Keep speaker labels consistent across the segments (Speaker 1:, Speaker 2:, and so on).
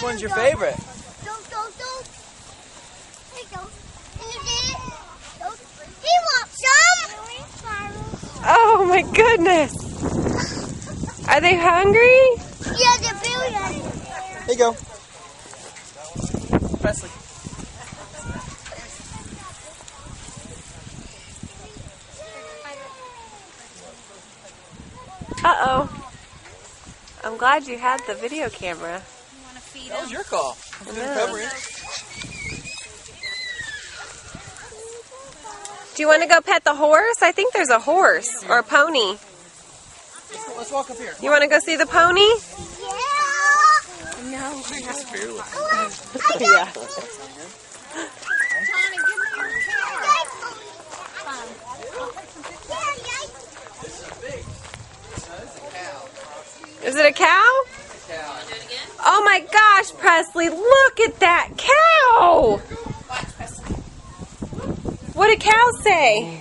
Speaker 1: Which one's your favorite?
Speaker 2: There you go. And you did it. He wants some.
Speaker 3: Oh my goodness. Are they hungry?
Speaker 2: Yeah, they're very hungry.
Speaker 1: Here you go. Presley.
Speaker 3: Uh-oh. I'm glad you had the video camera.
Speaker 1: That was your call. I was recovering.
Speaker 3: Do you want to go pet the horse? I think there's a horse or a pony.
Speaker 1: Let's walk up here.
Speaker 3: You want to go see the pony?
Speaker 2: Yeah.
Speaker 3: No.
Speaker 1: She's fearless.
Speaker 3: Yeah. Is it a cow? Oh my gosh, Presley, look at that cow! What did cow say?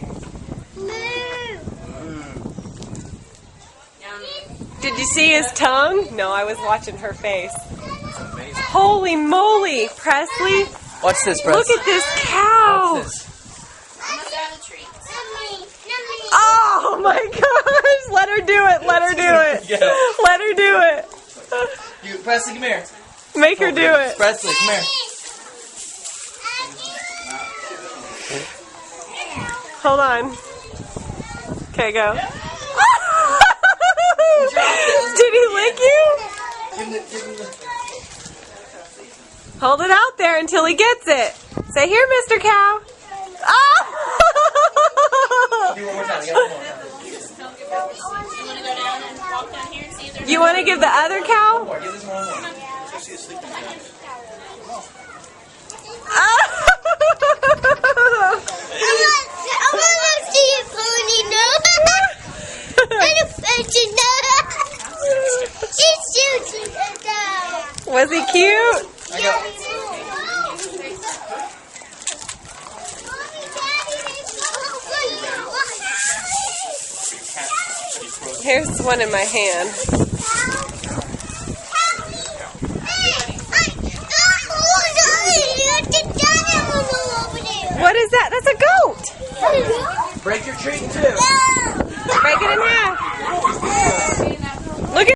Speaker 3: Did you see his tongue? No, I was watching her face. Holy moly, Presley!
Speaker 1: Watch this, Presley.
Speaker 3: Look at this cow!
Speaker 1: Watch this.
Speaker 3: Oh my gosh! Let her do it! Let her do it!
Speaker 1: Yeah.
Speaker 3: Let her do it!
Speaker 1: You, Presley, come here.
Speaker 3: Make her do it!
Speaker 1: Presley, come here.
Speaker 3: Hold on. Okay, go. Did he lick you? Hold it out there until he gets it. Say, here, Mr. Cow. Oh!
Speaker 1: Do one more time. You got one more time.
Speaker 3: You want to give the other cow?
Speaker 1: More. Give this one more.
Speaker 2: I want to see a pony now. And a person now. She's shooting it now.
Speaker 3: Was he cute?
Speaker 1: I got.
Speaker 3: Here's one in my hand. What is that? That's a goat.
Speaker 1: Break your tree in two.
Speaker 3: Break it in half.